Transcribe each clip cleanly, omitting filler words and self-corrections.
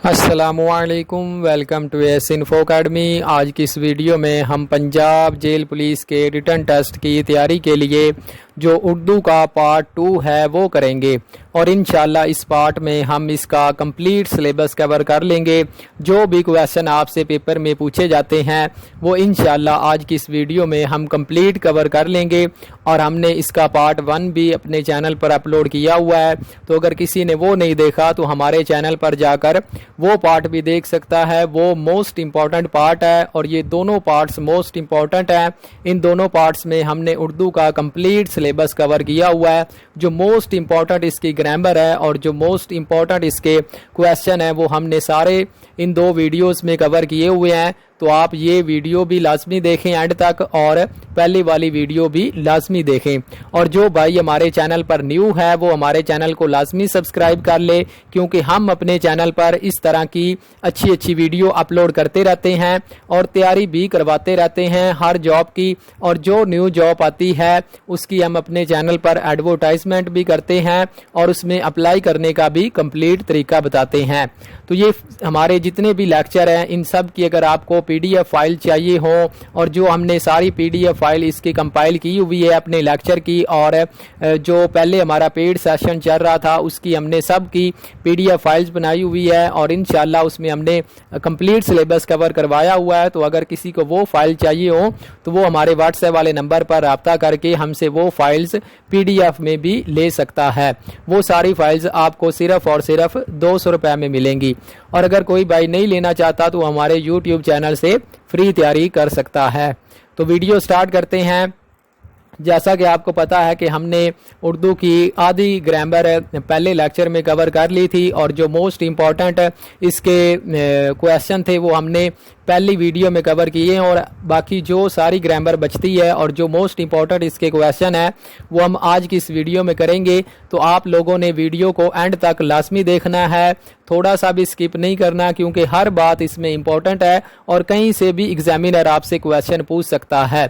السلام علیکم، welcome to S info academy. آج کی اس ویڈیو میں ہم پنجاب جیل پولیس کے ریٹن ٹیسٹ کی تیاری کے لیے جو اردو کا پارٹ 2 ہے وہ کریں گے، اور انشاءاللہ اس پارٹ میں ہم اس کا کمپلیٹ سلیبس کور کر لیں گے۔ جو بھی کویسچن آپ سے پیپر میں پوچھے جاتے ہیں وہ انشاءاللہ آج کی اس ویڈیو میں ہم کمپلیٹ کور کر لیں گے، اور ہم نے اس کا پارٹ 1 بھی اپنے چینل پر اپلوڈ کیا ہوا ہے، تو اگر کسی نے وہ نہیں دیکھا تو ہمارے چینل پر جا کر وہ پارٹ بھی دیکھ سکتا ہے۔ وہ موسٹ امپورٹنٹ پارٹ ہے، اور یہ دونوں پارٹس موسٹ امپورٹنٹ ہیں۔ ان دونوں پارٹس میں ہم نے اردو کا کمپلیٹ سلیبس کور کیا ہوا ہے۔ جو موسٹ امپورٹنٹ اس کی گرامر ہے اور جو موسٹ امپورٹنٹ اس کے کویسچن ہے وہ ہم نے سارے ان 2 ویڈیوز میں کور کیے ہوئے ہیں، تو آپ یہ ویڈیو بھی لازمی دیکھیں اینڈ تک، اور پہلی والی ویڈیو بھی لازمی دیکھیں۔ اور جو بھائی ہمارے چینل پر نیو ہے وہ ہمارے چینل کو لازمی سبسکرائب کر لے، کیونکہ ہم اپنے چینل پر اس طرح کی اچھی ویڈیو اپلوڈ کرتے رہتے ہیں اور تیاری بھی کرواتے رہتے ہیں ہر جاب کی، اور جو نیو جاب آتی ہے اس کی ہم اپنے چینل پر ایڈورٹائزمنٹ بھی کرتے ہیں اور اس میں اپلائی کرنے کا بھی کمپلیٹ طریقہ بتاتے ہیں۔ تو یہ ہمارے جتنے بھی لیکچر ہیں ان سب کی اگر آپ کو پی ڈی ایف فائل چاہیے ہو، اور جو ہم نے ساری پی ڈی ایف فائل اس کی کمپائل کی ہوئی ہے اپنے لیکچر کی، اور جو پہلے ہمارا پیڈ سیشن چل رہا تھا اس کی ہم نے سب کی پی ڈی ایف فائلز بنائی ہوئی ہے، اور انشاءاللہ اس میں ہم نے کمپلیٹ سلیبس کور کروایا ہوا ہے۔ تو اگر کسی کو وہ فائل چاہیے ہو تو وہ ہمارے واٹس ایپ والے نمبر پر رابطہ کر کے ہم سے وہ فائلز پی ڈی ایف میں بھی لے سکتا ہے۔ وہ ساری فائلز آپ کو صرف اور صرف 200 روپے میں ملیں گی، اور اگر کوئی بھائی نہیں لینا چاہتا تو ہمارے یوٹیوب چینل سے فری تیاری کر سکتا ہے۔ تو ویڈیو سٹارٹ کرتے ہیں۔ جیسا کہ آپ کو پتا ہے کہ ہم نے اردو کی آدھی گرامر پہلے لیکچر میں کور کر لی تھی، اور جو موسٹ امپورٹنٹ اس کے کویسچن تھے وہ ہم نے پہلی ویڈیو میں کور کیے ہیں، اور باقی جو ساری گرامر بچتی ہے اور جو موسٹ امپورٹنٹ اس کے کویسچن ہے وہ ہم آج کی اس ویڈیو میں کریں گے۔ تو آپ لوگوں نے ویڈیو کو اینڈ تک لازمی دیکھنا ہے، تھوڑا سا بھی سکپ نہیں کرنا، کیونکہ ہر بات اس میں امپورٹنٹ ہے اور کہیں سے بھی ایگزامینر آپ سے کویسچن پوچھ سکتا ہے۔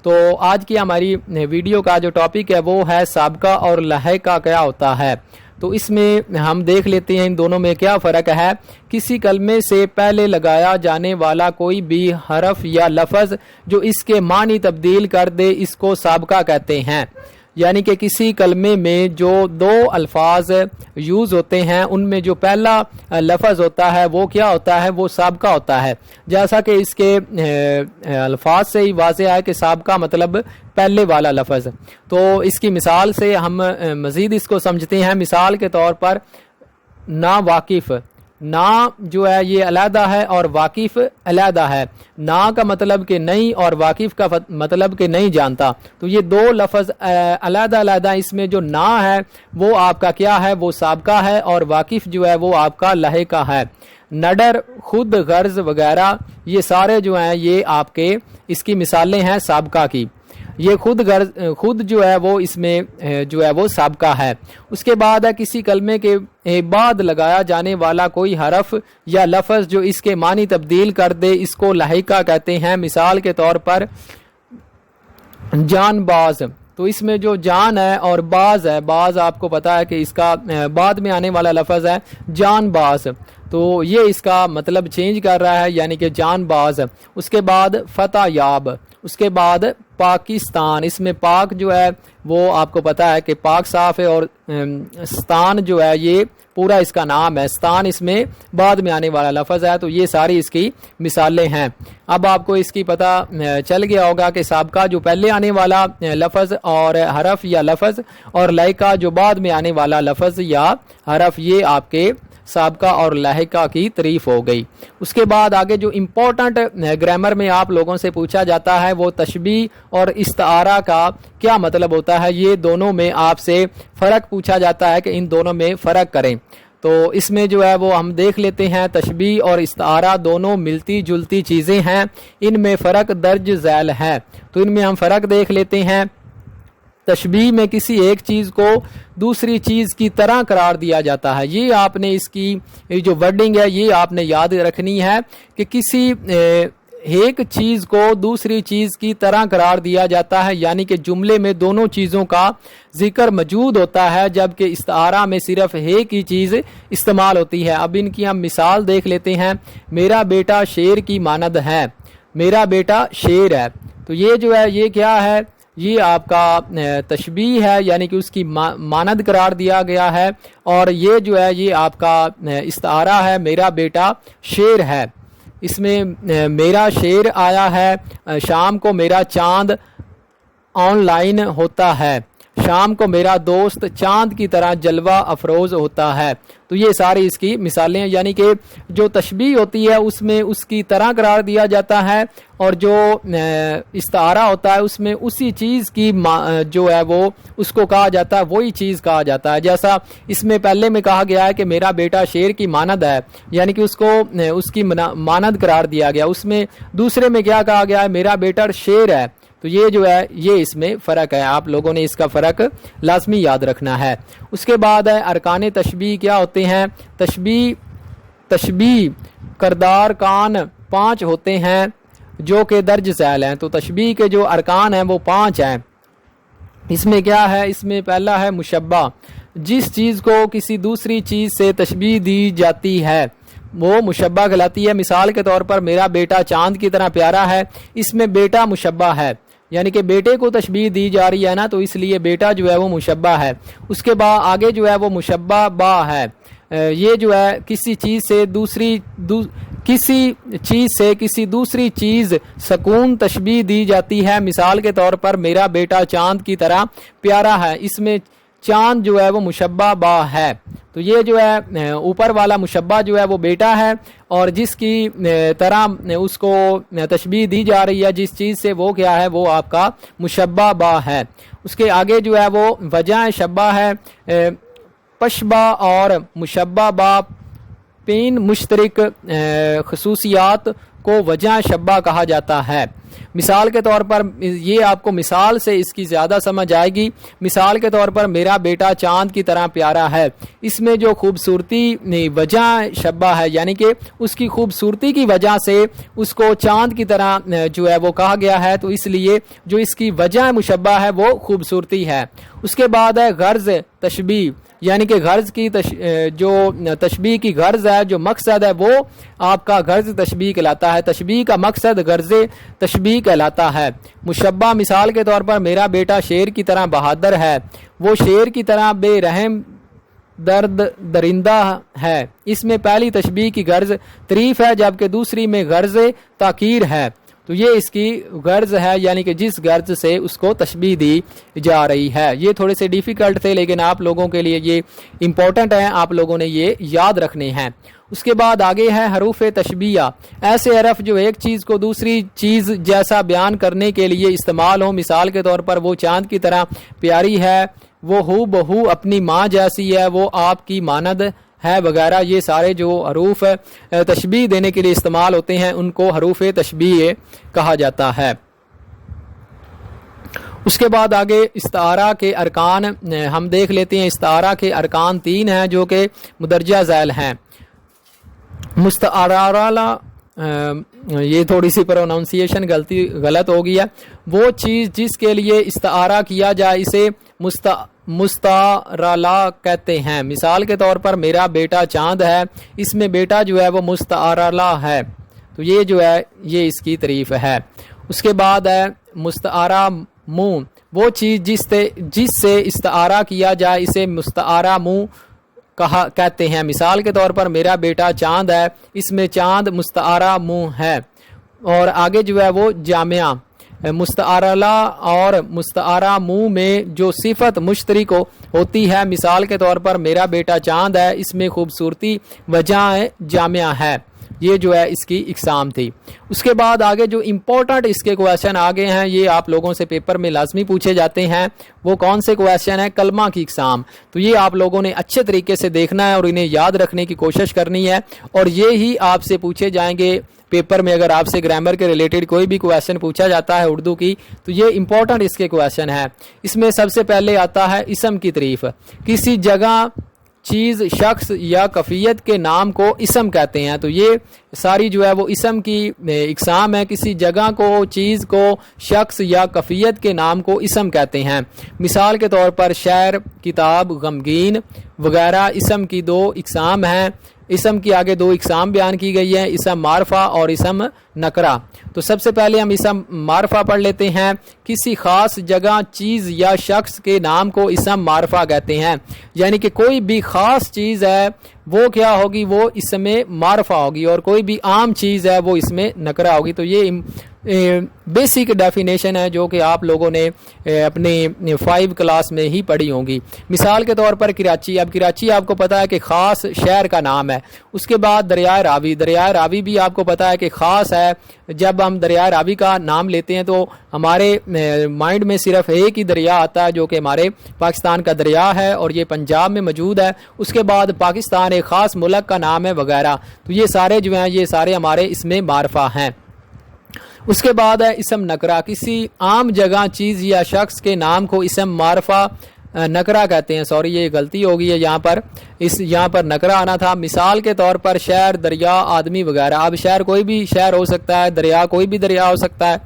تو آج کی ہماری ویڈیو کا جو ٹاپک ہے وہ ہے سابقہ اور لاحقہ کیا ہوتا ہے۔ تو اس میں ہم دیکھ لیتے ہیں ان دونوں میں کیا فرق ہے۔ کسی کلمے سے پہلے لگایا جانے والا کوئی بھی حرف یا لفظ جو اس کے معنی تبدیل کر دے اس کو سابقہ کہتے ہیں۔ یعنی کہ کسی کلمے میں جو 2 الفاظ یوز ہوتے ہیں ان میں جو پہلا لفظ ہوتا ہے وہ کیا ہوتا ہے، وہ سابقہ ہوتا ہے۔ جیسا کہ اس کے الفاظ سے ہی واضح ہے کہ سابقہ مطلب پہلے والا لفظ۔ تو اس کی مثال سے ہم مزید اس کو سمجھتے ہیں۔ مثال کے طور پر نا واقف، نا جو ہے یہ علیحدہ ہے اور واقف علیحدہ ہے۔ نا کا مطلب کہ نہیں اور واقف کا مطلب کہ نہیں جانتا، تو یہ 2 لفظ علیحدہ علیحدہ۔ اس میں جو نا ہے وہ آپ کا کیا ہے، وہ سابقہ ہے، اور واقف جو ہے وہ آپ کا لاحقہ ہے۔ نڈر، خود غرض وغیرہ یہ سارے جو ہیں یہ آپ کے اس کی مثالیں ہیں سابقہ کی۔ یہ خود جو ہے وہ اس میں جو ہے وہ سابقہ ہے۔ اس کے بعد ہے کسی کلمے کے بعد لگایا جانے والا کوئی حرف یا لفظ جو اس کے معنی تبدیل کر دے اس کو لاحقہ کہتے ہیں۔ مثال کے طور پر جان باز، تو اس میں جو جان ہے اور باز ہے، باز آپ کو پتا ہے کہ اس کا بعد میں آنے والا لفظ ہے جان باز، تو یہ اس کا مطلب چینج کر رہا ہے، یعنی کہ جان باز۔ اس کے بعد فتح یاب، اس کے بعد پاکستان، اس میں پاک جو ہے وہ آپ کو پتا ہے کہ پاک صاف ہے، اور ستان جو ہے یہ پورا اس کا نام ہے، ستان اس میں بعد میں آنے والا لفظ ہے۔ تو یہ ساری اس کی مثالیں ہیں۔ اب آپ کو اس کی پتہ چل گیا ہوگا کہ سابقہ جو پہلے آنے والا لفظ اور حرف یا لفظ، اور لاحقہ جو بعد میں آنے والا لفظ یا حرف، یہ آپ کے سابقہ اور لاحقہ کی تعریف ہو گئی۔ اس کے بعد آگے جو امپورٹنٹ گرامر میں آپ لوگوں سے پوچھا جاتا ہے وہ تشبیہ اور استعارہ کا کیا مطلب ہوتا ہے۔ یہ دونوں میں آپ سے فرق پوچھا جاتا ہے کہ ان دونوں میں فرق کریں۔ تو اس میں جو ہے وہ ہم دیکھ لیتے ہیں، تشبیہ اور استعارہ دونوں ملتی جلتی چیزیں ہیں، ان میں فرق درج ذیل ہے۔ تو ان میں ہم فرق دیکھ لیتے ہیں۔ تشبیہ میں کسی ایک چیز کو دوسری چیز کی طرح قرار دیا جاتا ہے۔ یہ آپ نے اس کی جو ورڈنگ ہے یہ آپ نے یاد رکھنی ہے کہ کسی ایک چیز کو دوسری چیز کی طرح قرار دیا جاتا ہے، یعنی کہ جملے میں دونوں چیزوں کا ذکر موجود ہوتا ہے، جبکہ استعارہ میں صرف ایک ہی چیز استعمال ہوتی ہے۔ اب ان کی ہم مثال دیکھ لیتے ہیں۔ میرا بیٹا شیر کی مانند ہے، میرا بیٹا شیر ہے، تو یہ جو ہے یہ کیا ہے، یہ آپ کا تشبیہ ہے، یعنی کہ اس کی مانند قرار دیا گیا ہے، اور یہ جو ہے یہ آپ کا استعارہ ہے، میرا بیٹا شیر ہے۔ اس میں میرا شیر آیا ہے، شام کو میرا چاند آن لائن ہوتا ہے، شام کو میرا دوست چاند کی طرح جلوہ افروز ہوتا ہے۔ تو یہ ساری اس کی مثالیں ہیں، یعنی کہ جو تشبیہ ہوتی ہے اس میں اس کی طرح قرار دیا جاتا ہے، اور جو استعارہ ہوتا ہے اس میں اسی چیز کی جو ہے وہ اس کو کہا جاتا ہے، وہی چیز کہا جاتا ہے۔ جیسا اس میں پہلے میں کہا گیا ہے کہ میرا بیٹا شیر کی مانند ہے، یعنی کہ اس کو اس کی مانند قرار دیا گیا۔ اس میں دوسرے میں کیا کہا گیا ہے، میرا بیٹا شیر ہے، تو یہ جو ہے یہ اس میں فرق ہے، آپ لوگوں نے اس کا فرق لازمی یاد رکھنا ہے۔ اس کے بعد ہے ارکان تشبیہ کیا ہوتے ہیں۔ تشبیہ کردار کان 5 ہوتے ہیں جو کہ درج ذیل ہیں۔ تو تشبیہ کے جو ارکان ہیں وہ 5 ہیں۔ اس میں کیا ہے، اس میں پہلا ہے مشبہ، جس چیز کو کسی دوسری چیز سے تشبیہ دی جاتی ہے وہ مشبہ کہلاتی ہے۔ مثال کے طور پر میرا بیٹا چاند کی طرح پیارا ہے، اس میں بیٹا مشبہ ہے، یعنی کہ بیٹے کو تشبیہ دی جا رہی ہے نا، تو اس لیے بیٹا جو ہے وہ مشبہ ہے۔ اس کے بعد آگے جو ہے وہ مشبہ با ہے، یہ جو ہے کسی چیز سے کسی دوسری چیز سکون تشبیہ دی جاتی ہے۔ مثال کے طور پر میرا بیٹا چاند کی طرح پیارا ہے، اس میں چاند جو ہے وہ مشبہ با ہے۔ تو یہ جو ہے اوپر والا مشبہ جو ہے وہ بیٹا ہے، اور جس کی طرح اس کو تشبیہ دی جا رہی ہے جس چیز سے وہ کیا ہے، وہ آپ کا مشبہ با ہے۔ اس کے آگے جو ہے وہ وجہ شبہ ہے۔ پشبہ اور مشبہ با پین مشترک خصوصیات کو وجہ شبہ کہا جاتا ہے۔ مثال کے طور پر یہ آپ کو مثال سے اس کی زیادہ سمجھ آئے گی۔ مثال کے طور پر میرا بیٹا چاند کی طرح پیارا ہے، اس میں جو خوبصورتی وجہ شبہ ہے، یعنی کہ اس کی خوبصورتی کی وجہ سے اس کو چاند کی طرح جو ہے وہ کہا گیا ہے، تو اس لیے جو اس کی وجہ مشبہ ہے وہ خوبصورتی ہے۔ اس کے بعد ہے غرض تشبیہ، یعنی کہ غرض کی جو تشبیہ کی غرض ہے، جو مقصد ہے، وہ آپ کا غرض تشبیہ کہلاتا ہے۔ تشبیہ کا مقصد غرض تشبیہ کہلاتا ہے۔ مشبہ مثال کے طور پر میرا بیٹا شیر کی طرح بہادر ہے، وہ شیر کی طرح بے رحم درندہ ہے۔ اس میں پہلی تشبیہ کی غرض تعریف ہے، جبکہ دوسری میں غرض تاکیر ہے۔ تو یہ اس کی غرض ہے، یعنی کہ جس غرض سے اس کو تشبیہ دی جا رہی ہے۔ یہ تھوڑے سے ڈیفیکلٹ تھے، لیکن آپ لوگوں کے لیے یہ امپورٹنٹ ہیں، آپ لوگوں نے یہ یاد رکھنے ہیں۔ اس کے بعد آگے ہے حروف تشبیہ، ایسے حرف جو ایک چیز کو دوسری چیز جیسا بیان کرنے کے لیے استعمال ہو۔ مثال کے طور پر وہ چاند کی طرح پیاری ہے، وہ ہو بہو اپنی ماں جیسی ہے، وہ آپ کی مانند ہے وغیرہ۔ یہ سارے جو حروف تشبیہ دینے کے لیے استعمال ہوتے ہیں ان کو حروف تشبیہ کہا جاتا ہے۔ اس کے بعد آگے استعارہ کے ارکان ہم دیکھ لیتے ہیں۔ استعارہ کے ارکان 3 ہیں جو کہ مدرجہ ذیل ہیں۔ مستعارہ، یہ تھوڑی سی پروناؤنسیشن غلط ہو گیا، وہ چیز جس کے لیے استعارہ کیا جائے اسے مستعارہ کہتے ہیں۔ مثال کے طور پر میرا بیٹا چاند ہے، اس میں بیٹا جو ہے وہ مستعارہ ہے، تو یہ جو ہے یہ اس کی تعریف ہے۔ اس کے بعد ہے مستعارہ منہ، وہ چیز جس سے استعارہ کیا جائے اسے مستعارہ منہ کہتے ہیں۔ مثال کے طور پر میرا بیٹا چاند ہے، اس میں چاند مستعارہ منہ ہے۔ اور آگے جو ہے وہ جامعہ، مستعارہ اور مستعارہ منہ میں جو صفت مشترک ہوتی ہے۔ مثال کے طور پر میرا بیٹا چاند ہے، اس میں خوبصورتی وجہ جامعہ ہے۔ یہ جو ہے اس کی اقسام تھی۔ اس کے بعد آگے جو امپورٹنٹ اس کے کویشچن آگے ہیں، یہ آپ لوگوں سے پیپر میں لازمی پوچھے جاتے ہیں۔ وہ کون سے کویشچن ہیں؟ کلمہ کی اقسام۔ تو یہ آپ لوگوں نے اچھے طریقے سے دیکھنا ہے اور انہیں یاد رکھنے کی کوشش کرنی ہے، اور یہ ہی آپ سے پوچھے جائیں گے پیپر میں۔ اگر آپ سے گرامر کے ریلیٹڈ کوئی بھی کویشچن پوچھا جاتا ہے اردو کی، تو یہ امپورٹنٹ اس کے کویشچن ہے۔ اس میں سب سے پہلے آتا ہے اسم کی تعریف۔ کسی جگہ چیز، شخص یا کفیت کے نام کو اسم کہتے ہیں۔ تو یہ ساری جو ہے وہ اسم کی اقسام ہے، کسی جگہ کو، چیز کو، شخص یا کفیت کے نام کو اسم کہتے ہیں۔ مثال کے طور پر شعر، کتاب، غمگین وغیرہ اسم کی دو اقسام ہیں۔ اسم کی آگے دو اقسام بیان کی گئی ہیں، اسم معرفہ اور اسم نکرہ۔ تو سب سے پہلے ہم اسم معرفہ پڑھ لیتے ہیں۔ کسی خاص جگہ، چیز یا شخص کے نام کو اسم معرفہ کہتے ہیں، یعنی کہ کوئی بھی خاص چیز ہے وہ کیا ہوگی، وہ اسم معرفہ ہوگی، اور کوئی بھی عام چیز ہے وہ اسم نکرہ ہوگی۔ تو یہ بیسک ڈیفینیشن ہے جو کہ آپ لوگوں نے اپنے 5 کلاس میں ہی پڑھی ہوں گی۔ مثال کے طور پر کراچی، اب کراچی آپ کو پتا ہے کہ خاص شہر کا نام ہے۔ اس کے بعد دریائے راوی، دریائے راوی بھی آپ کو پتا ہے کہ خاص ہے۔ جب ہم دریائے راوی کا نام لیتے ہیں تو ہمارے مائنڈ میں صرف ایک ہی دریا آتا ہے جو کہ ہمارے پاکستان کا دریا ہے، اور یہ پنجاب میں موجود ہے۔ اس کے بعد پاکستان ایک خاص ملک کا نام ہے وغیرہ۔ تو یہ سارے جو ہیں یہ سارے ہمارے اسم معرفہ ہیں۔ اس کے بعد ہے اسم نکرہ، کسی عام جگہ، چیز یا شخص کے نام کو اسم معرفہ نکرہ کہتے ہیں۔ سوری یہ غلطی ہو گئی ہے، یہاں پر نکرہ آنا تھا۔ مثال کے طور پر شہر، دریا، آدمی وغیرہ۔ اب شہر کوئی بھی شہر ہو سکتا ہے، دریا کوئی بھی دریا ہو سکتا ہے،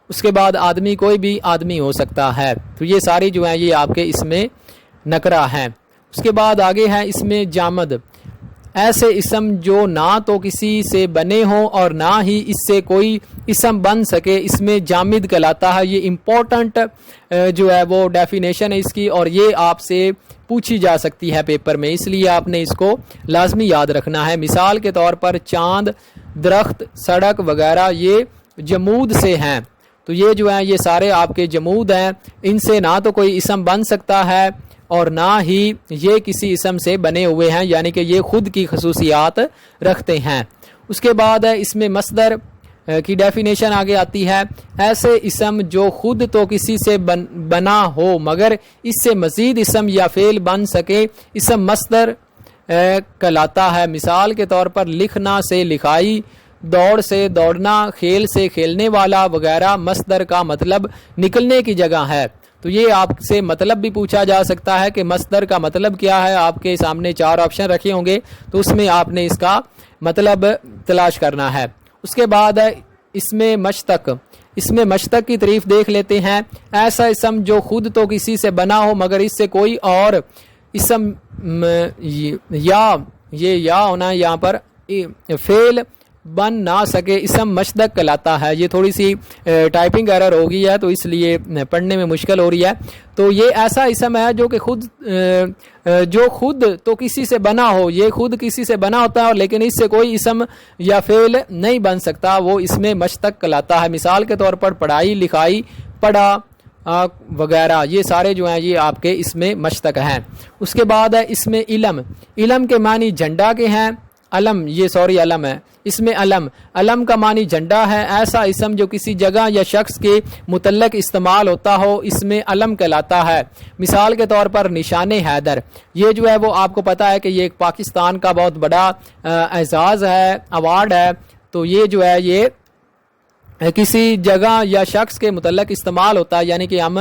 اس کے بعد آدمی کوئی بھی آدمی ہو سکتا ہے۔ تو یہ ساری جو ہیں یہ آپ کے اسم نکرہ ہیں۔ اس کے بعد آگے ہے اسم جامد، ایسے اسم جو نہ تو کسی سے بنے ہوں اور نہ ہی اس سے کوئی اسم بن سکے، اسم جامد کہلاتا ہے۔ یہ امپورٹنٹ جو ہے وہ ڈیفینیشن ہے اس کی، اور یہ آپ سے پوچھی جا سکتی ہے پیپر میں، اس لیے آپ نے اس کو لازمی یاد رکھنا ہے۔ مثال کے طور پر چاند، درخت، سڑک وغیرہ یہ جمود سے ہیں۔ تو یہ جو ہیں یہ سارے آپ کے جمود ہیں، ان سے نہ تو کوئی اسم بن سکتا ہے اور نہ ہی یہ کسی اسم سے بنے ہوئے ہیں، یعنی کہ یہ خود کی خصوصیات رکھتے ہیں۔ اس کے بعد ہے اسم مصدر کی ڈیفینیشن آگے آتی ہے، ایسے اسم جو خود تو کسی سے بنا ہو مگر اس سے مزید اسم یا فعل بن سکے، اسم مصدر کہلاتا ہے۔ مثال کے طور پر لکھنا سے لکھائی، دوڑ سے دوڑنا، کھیل سے کھیلنے والا وغیرہ مصدر کا مطلب نکلنے کی جگہ ہے۔ تو یہ آپ سے مطلب بھی پوچھا جا سکتا ہے کہ مصدر کا مطلب کیا ہے۔ آپ کے سامنے 4 آپشن رکھے ہوں گے، تو اس میں آپ نے اس کا مطلب تلاش کرنا ہے۔ اس کے بعد ہے اسم مشتق، اسم مشتق کی تعریف دیکھ لیتے ہیں۔ ایسا اسم جو خود تو کسی سے بنا ہو مگر اس سے کوئی اور اسم یا ہونا یہاں پر فعل بن نہ سکے، اسم مشتق کہلاتا ہے۔ یہ تھوڑی سی ٹائپنگ ایرر ہو گئی ہے تو اس لیے پڑھنے میں مشکل ہو رہی ہے۔ تو یہ ایسا اسم ہے جو کہ خود تو کسی سے بنا ہو، یہ خود کسی سے بنا ہوتا ہے لیکن اس سے کوئی اسم یا فعل نہیں بن سکتا، وہ اسم مشتق کہلاتا ہے۔ مثال کے طور پر پڑھائی، لکھائی، پڑھا وغیرہ یہ سارے جو ہیں یہ آپ کے اسم مشتق ہیں۔ اس کے بعد ہے اسم علم، علم کے معنی جھنڈا کے ہیں۔ علم ہے، اسم علم کا معنی جھنڈا ہے۔ ایسا اسم جو کسی جگہ یا شخص کے متعلق استعمال ہوتا ہو اسم علم کہلاتا ہے۔ مثال کے طور پر نشان حیدر، یہ جو ہے وہ آپ کو پتا ہے کہ یہ ایک پاکستان کا بہت بڑا اعزاز ہے، ایوارڈ ہے۔ تو یہ جو ہے یہ کسی جگہ یا شخص کے متعلق استعمال ہوتا ہے، یعنی کہ ہم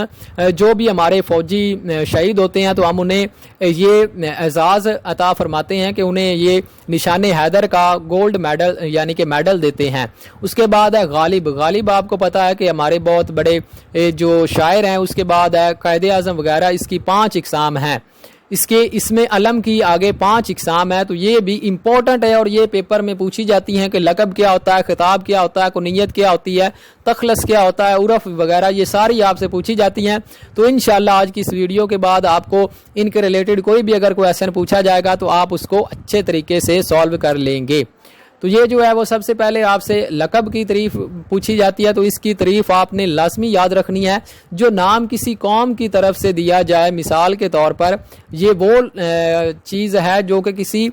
جو بھی ہمارے فوجی شہید ہوتے ہیں تو ہم انہیں یہ اعزاز عطا فرماتے ہیں کہ انہیں یہ نشان حیدر کا گولڈ میڈل یعنی کہ میڈل دیتے ہیں۔ اس کے بعد ہے غالب، غالب آپ کو پتا ہے کہ ہمارے بہت بڑے جو شاعر ہیں۔ اس کے بعد ہے قائد اعظم وغیرہ، اس کی 5 اقسام ہیں۔ اس کے اسم علم کی آگے 5 اقسام ہے، تو یہ بھی امپورٹنٹ ہے اور یہ پیپر میں پوچھی جاتی ہیں کہ لقب کیا ہوتا ہے، خطاب کیا ہوتا ہے، کنیت کیا ہوتی ہے، تخلص کیا ہوتا ہے، عرف وغیرہ یہ ساری آپ سے پوچھی جاتی ہیں۔ تو انشاءاللہ آج کی اس ویڈیو کے بعد آپ کو ان کے ریلیٹڈ کوئی بھی اگر کوئی کویسچن پوچھا جائے گا تو آپ اس کو اچھے طریقے سے سالو کر لیں گے۔ تو یہ جو ہے وہ سب سے پہلے آپ سے لقب کی تعریف پوچھی جاتی ہے، تو اس کی تعریف آپ نے لازمی یاد رکھنی ہے۔ جو نام کسی قوم کی طرف سے دیا جائے، مثال کے طور پر یہ وہ چیز ہے جو کہ کسی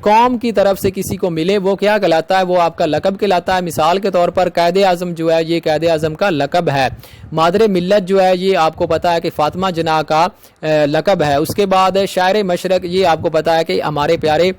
قوم کی طرف سے کسی کو ملے، وہ کیا کہلاتا ہے، وہ آپ کا لقب کہلاتا ہے۔ مثال کے طور پر قائد اعظم جو ہے یہ قائد اعظم کا لقب ہے۔ مادر ملت جو ہے یہ آپ کو پتا ہے کہ فاطمہ جناح کا لقب ہے۔ اس کے بعد شاعر مشرق، یہ آپ کو پتا ہے کہ ہمارے پیارے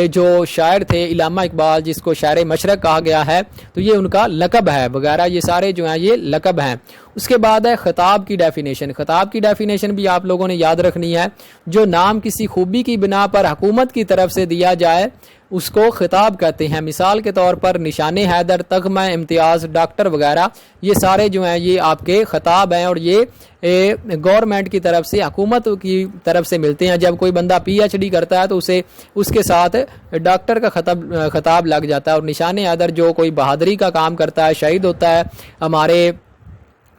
جو شاعر تھے علامہ اقبال جس کو شاعر مشرق کہا گیا ہے، تو یہ ان کا لقب ہے وغیرہ، یہ سارے جو ہیں یہ لقب ہیں۔ اس کے بعد ہے خطاب کی ڈیفینیشن. خطاب کی ڈیفینیشن بھی آپ لوگوں نے یاد رکھنی ہے. جو نام کسی خوبی کی بنا پر حکومت کی طرف سے دیا جائے اس کو خطاب کہتے ہیں. مثال کے طور پر نشان حیدر، تغمہ امتیاز، ڈاکٹر وغیرہ یہ سارے جو ہیں یہ آپ کے خطاب ہیں اور یہ گورنمنٹ کی طرف سے، حکومت کی طرف سے ملتے ہیں. جب کوئی بندہ پی ایچ ڈی کرتا ہے تو اسے اس کے ساتھ ڈاکٹر کا خطاب لگ جاتا ہے. اور نشان حیدر جو کوئی بہادری کا کام کرتا ہے، شہید ہوتا ہے ہمارے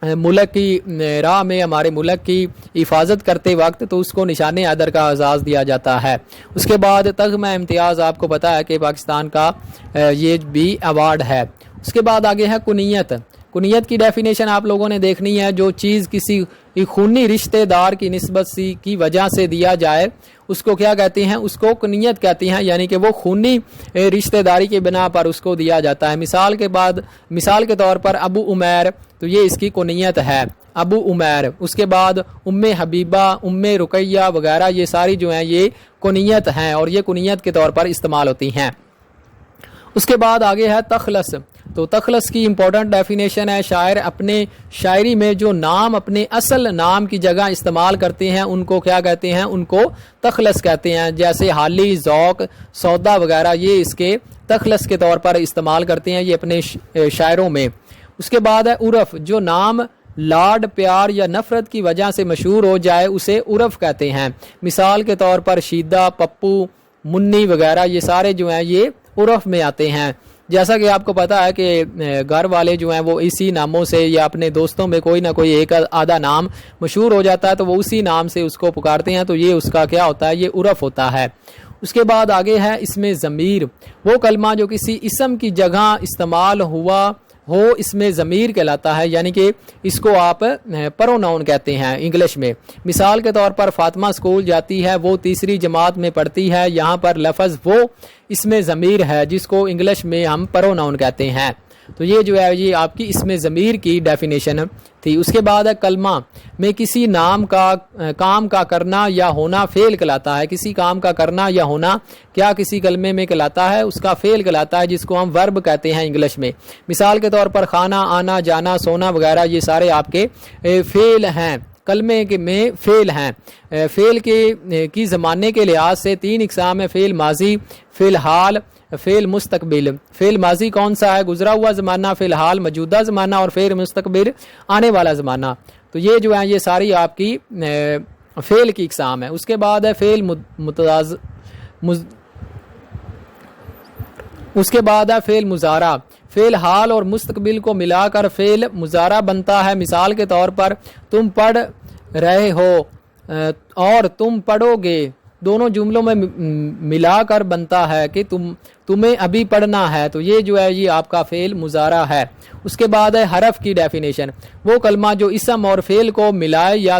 ملک کی راہ میں، ہمارے ملک کی حفاظت کرتے وقت، تو اس کو نشان حیدر کا اعزاز دیا جاتا ہے. اس کے بعد تغمہ امتیاز آپ کو پتا ہے کہ پاکستان کا یہ بھی ایوارڈ ہے. اس کے بعد آگے ہے کنیت. کنیت کی ڈیفینیشن آپ لوگوں نے دیکھنی ہے. جو چیز کسی خونی رشتہ دار کی نسبت کی وجہ سے دیا جائے اس کو کیا کہتے ہیں؟ اس کو کنیت کہتے ہیں. یعنی کہ وہ خونی رشتہ داری کی بنا پر اس کو دیا جاتا ہے. مثال کے طور پر ابو عمیر، تو یہ اس کی کنیت ہے، ابو عمیر. اس کے بعد ام حبیبہ، ام رقیہ وغیرہ یہ ساری جو ہیں یہ کنیت ہیں اور یہ کنیت کے طور پر استعمال ہوتی ہیں. اس کے بعد آگے ہے تخلص. تو تخلص کی امپورٹنٹ ڈیفینیشن ہے، شاعر اپنے شاعری میں جو نام اپنے اصل نام کی جگہ استعمال کرتے ہیں ان کو کیا کہتے ہیں؟ ان کو تخلص کہتے ہیں. جیسے حالی، ذوق، سودا وغیرہ یہ اس کے تخلص کے طور پر استعمال کرتے ہیں یہ اپنے شاعروں میں. اس کے بعد ہے عرف. جو نام لاڈ، پیار یا نفرت کی وجہ سے مشہور ہو جائے اسے عرف کہتے ہیں. مثال کے طور پر شیدہ، پپو، منی وغیرہ یہ سارے جو ہیں یہ عرف میں آتے ہیں. جیسا کہ آپ کو پتا ہے کہ گھر والے جو ہیں وہ اسی ناموں سے یا اپنے دوستوں میں کوئی نہ کوئی ایک آدھا نام مشہور ہو جاتا ہے تو وہ اسی نام سے اس کو پکارتے ہیں، تو یہ اس کا کیا ہوتا ہے؟ یہ عرف ہوتا ہے. اس کے بعد آگے ہے اسم ضمیر. وہ کلمہ جو کسی اسم کی جگہ استعمال ہوا ہو اس میں ضمیر کہلاتا ہے. یعنی کہ اس کو آپ پروناؤن کہتے ہیں انگلش میں. مثال کے طور پر فاطمہ اسکول جاتی ہے، وہ تیسری جماعت میں پڑھتی ہے. یہاں پر لفظ وہ اس میں ضمیر ہے جس کو انگلش میں ہم پروناؤن کہتے ہیں. تو یہ جو ہے یہ آپ کی اس میں ضمیر کی ڈیفینیشن تھی. اس کے بعد ہے کلمہ میں کسی نام کا کام کا کرنا یا ہونا فعل کہلاتا ہے. کسی کام کا کرنا یا ہونا کیا کسی کلمے میں کہلاتا ہے؟ اس کا فعل کہلاتا ہے جس کو ہم ورب کہتے ہیں انگلش میں. مثال کے طور پر کھانا، آنا، جانا، سونا وغیرہ یہ سارے آپ کے فعل ہیں، کلمے کے میں فعل ہیں. فعل کی زمانے کے لحاظ سے 3 اقسام ہیں: فعل ماضی، فعل حال، فعل مستقبل. فعل ماضی کون سا ہے؟ گزرا ہوا زمانہ. فعل حال موجودہ زمانہ. اور فعل مستقبل آنے والا زمانہ. تو یہ جو ہے یہ ساری آپ کی فعل کی اقسام ہے. اس کے بعد ہے فعل اس کے بعد ہے فعل مضارع. فعل حال اور مستقبل کو ملا کر فعل مضارع بنتا ہے. مثال کے طور پر تم پڑھ رہے ہو اور تم پڑھو گے دونوں جملوں میں ملا کر بنتا ہے کہ تمہیں ابھی پڑھنا ہے. تو یہ جو ہے یہ آپ کا فعل مضارع ہے. اس کے بعد ہے حرف کی ڈیفینیشن. وہ کلمہ جو اسم اور فعل کو ملائے یا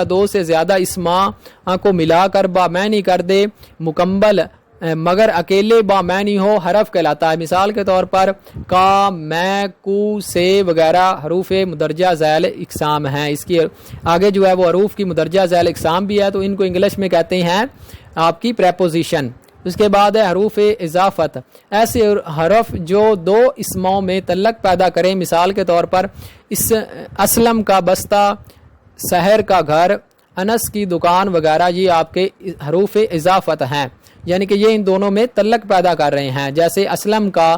دو سے زیادہ اسماں کو ملا کر بامعنی کر دے، مکمل مگر اکیلے بامعنی ہو، حرف کہلاتا ہے. مثال کے طور پر کا، میں، کو، سے وغیرہ حروف مدرجہ ذیل اقسام ہیں. اس کی آگے جو ہے وہ حروف کی مدرجہ ذیل اقسام بھی ہے تو ان کو انگلش میں کہتے ہیں آپ کی پریپوزیشن. اس کے بعد ہے حروف اضافت. ایسے حرف جو 2 اسموں میں تعلق پیدا کریں. مثال کے طور پر اسلم کا بستہ، سحر کا گھر، انس کی دکان وغیرہ یہ آپ کے حروف اضافت ہیں. یعنی کہ یہ ان دونوں میں تعلق پیدا کر رہے ہیں. جیسے اسلم کا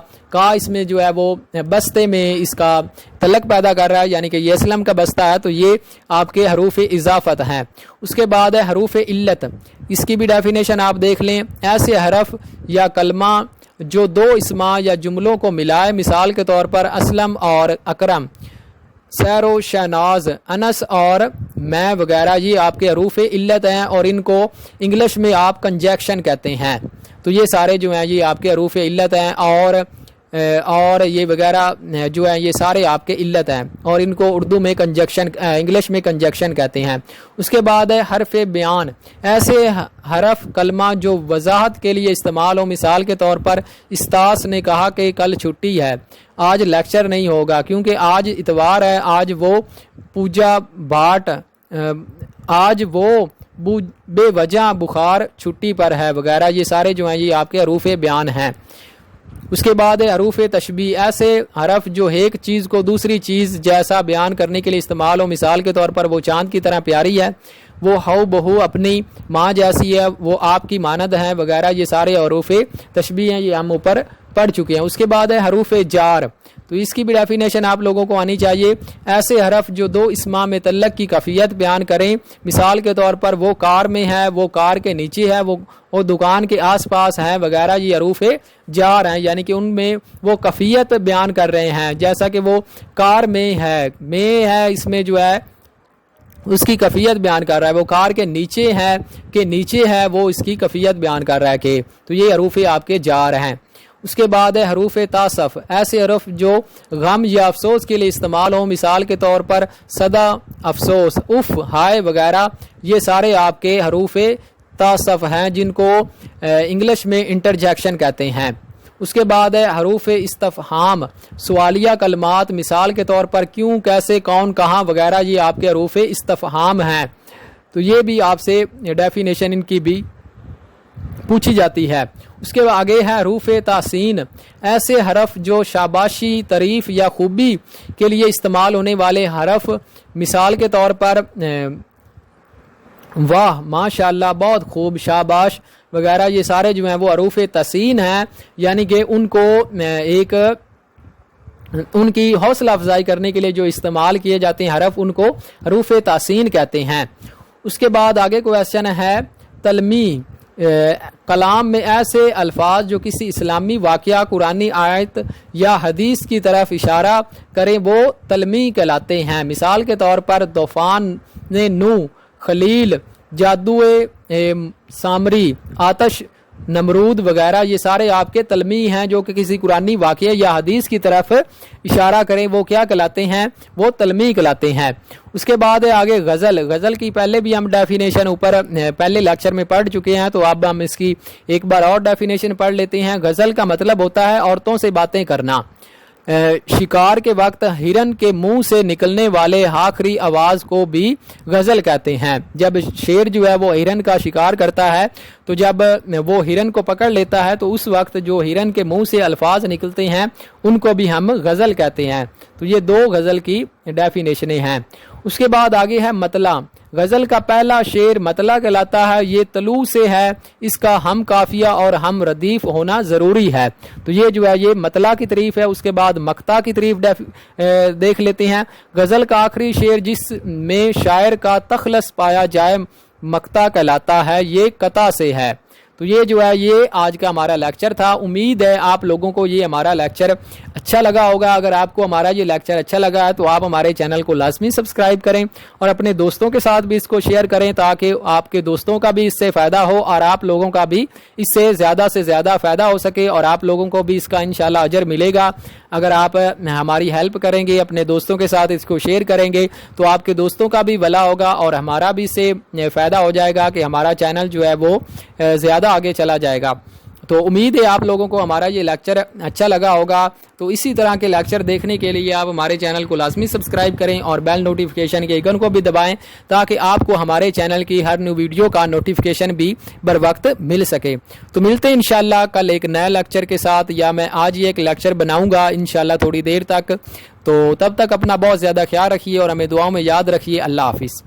اس میں جو ہے وہ بستے میں اس کا تعلق پیدا کر رہا ہے، یعنی کہ یہ اسلم کا بستہ ہے تو یہ آپ کے حروف اضافت ہیں. اس کے بعد ہے حروف علت. اس کی بھی ڈیفینیشن آپ دیکھ لیں. ایسے حرف یا کلمہ جو 2 اسماں یا جملوں کو ملائے. مثال کے طور پر اسلم اور اکرم، سیر و شہناز، انس اور میں وغیرہ یہ آپ کے حروف علت ہیں اور ان کو انگلش میں آپ کنجیکشن کہتے ہیں. تو یہ سارے جو ہیں یہ آپ کے حروف علت ہیں اور یہ وغیرہ جو ہیں یہ سارے آپ کے علت ہیں اور ان کو اردو میں کنجیکشن، انگلش میں کنجیکشن کہتے ہیں. اس کے بعد ہے حرف بیان. ایسے حرف کلمہ جو وضاحت کے لیے استعمال ہو. مثال کے طور پر استاذ نے کہا کہ کل چھٹی ہے، آج لیکچر نہیں ہوگا کیونکہ آج اتوار ہے، آج وہ پوجا بھاٹ، آج وہ بے وجہ بخار چھٹی پر ہے وغیرہ یہ سارے جو ہیں یہ آپ کے حروف بیان ہیں. اس کے بعد ہے حروف تشبیہ، ایسے حرف جو ایک چیز کو دوسری چیز جیسا بیان کرنے کے لیے استعمال ہو، مثال کے طور پر وہ چاند کی طرح پیاری ہے، وہ ہو بہو اپنی ماں جیسی ہے، وہ آپ کی مانند ہیں وغیرہ، یہ سارے حروف تشبیہ ہیں، یہ ہم اوپر پڑھ چکے ہیں۔ اس کے بعد ہے حروف جار، تو اس کی بھی ڈیفینیشن آپ لوگوں کو آنی چاہیے۔ ایسے حرف جو دو اسماء میں تعلق کی کیفیت بیان کریں، مثال کے طور پر وہ کار میں ہے، وہ کار کے نیچے ہے، وہ دکان کے آس پاس ہیں وغیرہ، یہ حروف جار ہیں، یعنی کہ ان میں وہ کیفیت بیان کر رہے ہیں، جیسا کہ وہ کار میں ہے اس میں جو ہے اس کی کیفیت بیان کر رہا ہے، وہ کار کے نیچے ہے وہ اس کی کیفیت بیان کر رہا ہے کہ، تو یہ حروف آپ کے جار ہیں۔ اس کے بعد ہے حروف تعصف، ایسے حرف جو غم یا افسوس کے لیے استعمال ہوں، مثال کے طور پر صدا، افسوس، اف، ہائے وغیرہ، یہ سارے آپ کے حروف تعصف ہیں جن کو انگلش میں انٹرجیکشن کہتے ہیں۔ اس کے بعد ہے حروف استفہام، سوالیہ کلمات، مثال کے طور پر کیوں، کیسے، کون، کہاں وغیرہ، یہ آپ کے حروف استفہام ہیں، تو یہ بھی آپ سے ڈیفینیشن ان کی بھی پوچھی جاتی ہے۔ اس کے آگے ہے حروف تحسین، ایسے حرف جو شاباشی، تعریف یا خوبی کے لیے استعمال ہونے والے حرف، مثال کے طور پر واہ، ماشاءاللہ، بہت خوب، شاباش وغیرہ، یہ سارے جو ہیں وہ حروف تحسین ہیں، یعنی کہ ان کو ان کی حوصلہ افزائی کرنے کے لیے جو استعمال کیے جاتے ہیں حرف، ان کو حروف تحسین کہتے ہیں۔ اس کے بعد آگے کویسچن ہے تلمیح، کلام میں ایسے الفاظ جو کسی اسلامی واقعہ، قرآنی آیت یا حدیث کی طرف اشارہ کریں وہ تلمیح کہلاتے ہیں، مثال کے طور پر طوفان نو، خلیل، جادو سامری، آتش نمرود وغیرہ، یہ سارے آپ کے تلمیح ہیں جو کہ کسی قرآنی واقعہ یا حدیث کی طرف اشارہ کریں، وہ کیا کہلاتے ہیں؟ وہ تلمیح کہلاتے ہیں۔ اس کے بعد ہے آگے غزل، غزل کی پہلے بھی ہم ڈیفینیشن اوپر پہلے لیکچر میں پڑھ چکے ہیں، تو اب ہم اس کی ایک بار اور ڈیفینیشن پڑھ لیتے ہیں۔ غزل کا مطلب ہوتا ہے عورتوں سے باتیں کرنا، شکار کے وقت ہرن کے منہ سے نکلنے والے آخری آواز کو بھی غزل کہتے ہیں۔ جب شیر جو ہے وہ ہرن کا شکار کرتا ہے، تو جب وہ ہرن کو پکڑ لیتا ہے تو اس وقت جو ہرن کے منہ سے الفاظ نکلتے ہیں ان کو بھی ہم غزل کہتے ہیں۔ تو یہ دو غزل کی ڈیفینیشنیں ہیں۔ اس کے بعد آگے ہے مطلع، غزل کا پہلا شعر مطلع کہلاتا ہے، یہ طلوع سے ہے، اس کا ہم قافیہ اور ہم ردیف ہونا ضروری ہے، تو یہ جو ہے یہ مطلع کی تعریف ہے۔ اس کے بعد مقطع کی تعریف دیکھ لیتے ہیں۔ غزل کا آخری شعر جس میں شاعر کا تخلص پایا جائے مقطع کہلاتا ہے، یہ قطع سے ہے۔ تو یہ جو ہے یہ آج کا ہمارا لیکچر تھا۔ امید ہے آپ لوگوں کو یہ ہمارا لیکچر اچھا لگا ہوگا۔ اگر آپ کو ہمارا یہ لیکچر اچھا لگا ہے تو آپ ہمارے چینل کو لازمی سبسکرائب کریں اور اپنے دوستوں کے ساتھ بھی اس کو شیئر کریں، تاکہ آپ کے دوستوں کا بھی اس سے فائدہ ہو اور آپ لوگوں کا بھی اس سے زیادہ فائدہ ہو سکے، اور آپ لوگوں کو بھی اس کا انشاءاللہ اجر ملے گا۔ اگر آپ ہماری ہیلپ کریں گے، اپنے دوستوں کے ساتھ اس کو شیئر کریں گے، تو آپ کے دوستوں کا بھی بھلا ہوگا اور ہمارا بھی اس سے فائدہ ہو جائے گا کہ ہمارا چینل جو ہے وہ زیادہ آگے چلا جائے گا۔ تو امید ہے آپ لوگوں کو ہمارا یہ لیکچر اچھا لگا ہوگا۔ تو اسی طرح کے لیکچر دیکھنے کے لیے آپ ہمارے چینل کو لازمی سبسکرائب کریں اور بیل نوٹیفیکیشن کے آئیکن کو بھی دبائیں، تاکہ آپ کو ہمارے چینل کی ہر نیو ویڈیو کا نوٹیفیکیشن بھی بر وقت مل سکے۔ تو ملتے ہیں انشاءاللہ کل ایک نئے لیکچر کے ساتھ، یا میں آج ہی ایک لیکچر بناؤں گا انشاءاللہ تھوڑی دیر تک۔ تو تب تک اپنا بہت زیادہ خیال رکھیے اور ہمیں دعاؤں میں یاد رکھیے۔ اللہ حافظ۔